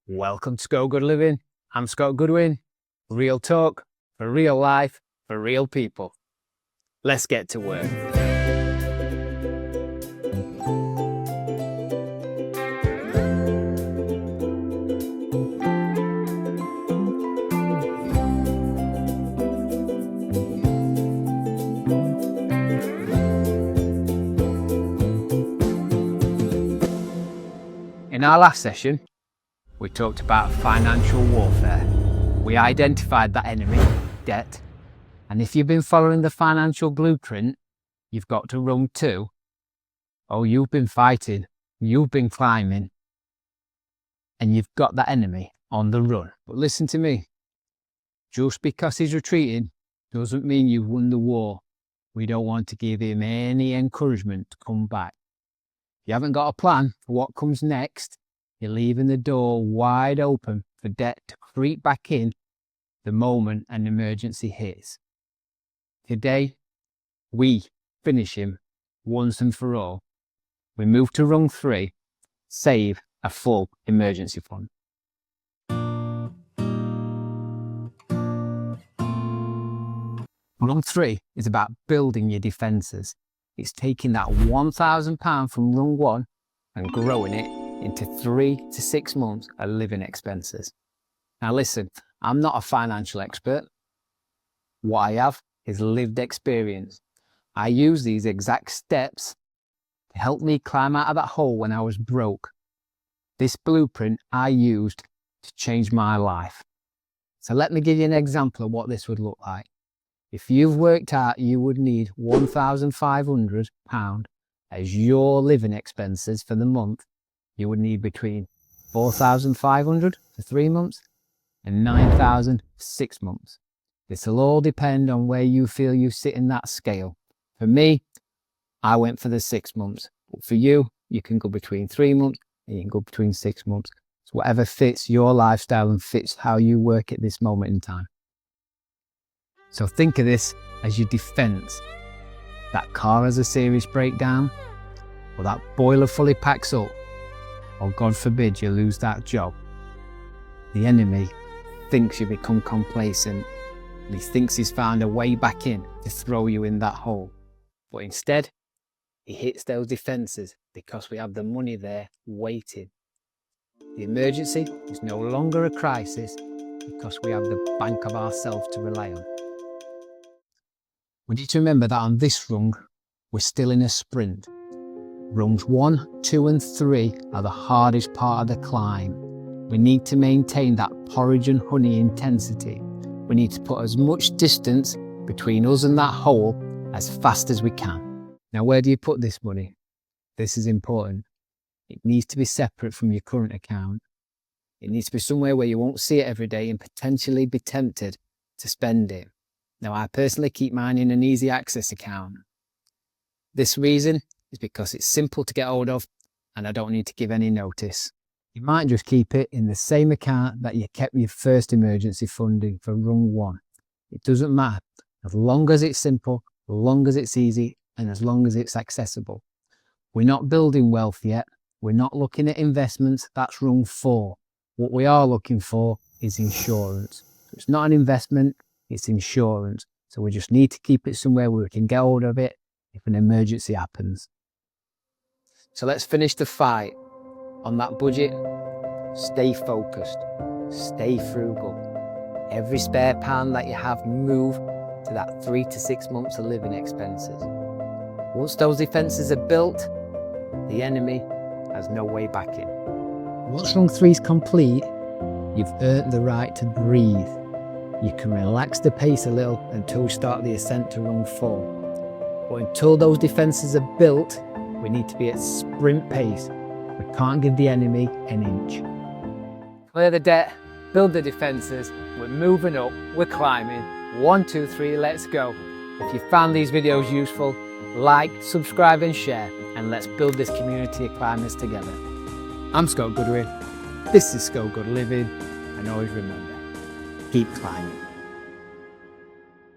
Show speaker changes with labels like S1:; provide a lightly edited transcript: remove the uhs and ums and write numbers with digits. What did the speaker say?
S1: Welcome to Sco Good Living. I'm Sco Goodwin. Real talk for real life for real people. Let's get to work. In our last session, we talked about financial warfare. We identified that enemy, debt. And if you've been following the financial blueprint, you've got to Rung 2. Oh, you've been fighting, you've been climbing, and you've got that enemy on the run. But listen to me, just because he's retreating doesn't mean you've won the war. We don't want to give him any encouragement to come back. If you haven't got a plan for what comes next, you're leaving the door wide open for debt to creep back in the moment an emergency hits. Today, we finish him once and for all. We move to Rung 3, save a full emergency fund. Rung 3 is about building your defences. It's taking that £1,000 from Rung 1 and growing it into 3 to 6 months of living expenses. Now listen, I'm not a financial expert. What I have is lived experience. I use these exact steps to help me climb out of that hole when I was broke. This blueprint I used to change my life. So let me give you an example of what this would look like. If you've worked out you would need £1,500 as your living expenses for the month, you would need between £4,500 for 3 months and £9,000 for 6 months. This will all depend on where you feel you sit in that scale. For me, I went for the 6 months. But for you, you can go between 3 months and you can go between 6 months. It's whatever fits your lifestyle and fits how you work at this moment in time. So think of this as your defense. That car has a serious breakdown, or that boiler fully packs up, or God forbid you lose that job. The enemy thinks you become complacent, and he thinks he's found a way back in to throw you in that hole. But instead, he hits those defences because we have the money there waiting. The emergency is no longer a crisis because we have the bank of ourselves to rely on. We need to remember that on this rung, we're still in a sprint. Rungs 1, 2 and 3 are the hardest part of the climb. We need to maintain that porridge and honey intensity. We need to put as much distance between us and that hole as fast as we can. Now, where do you put this money? This is important. It needs to be separate from your current account. It needs to be somewhere where you won't see it every day and potentially be tempted to spend it. Now, I personally keep mine in an easy access account. This reason is because it's simple to get hold of and I don't need to give any notice. You might just keep it in the same account that you kept your first emergency funding for Rung 1. It doesn't matter, as long as it's simple, as long as it's easy, and as long as it's accessible. We're not building wealth yet. We're not looking at investments. That's Rung 4. What we are looking for is insurance. So it's not an investment, it's insurance. So we just need to keep it somewhere where we can get hold of it if an emergency happens. So let's finish the fight. On that budget, stay focused, stay frugal. Every spare pound that you have, move to that 3 to 6 months of living expenses. Once those defences are built, the enemy has no way back in. Once Rung 3 is complete, you've earned the right to breathe. You can relax the pace a little until we start the ascent to Rung 4. But until those defences are built, we need to be at sprint pace. We can't give the enemy an inch. Clear the debt, build the defences, we're moving up, we're climbing. 1, 2, 3, let's go. If you found these videos useful, like, subscribe and share, and let's build this community of climbers together. I'm Sco Goodwin, this is Sco Good Living, and always remember, keep climbing.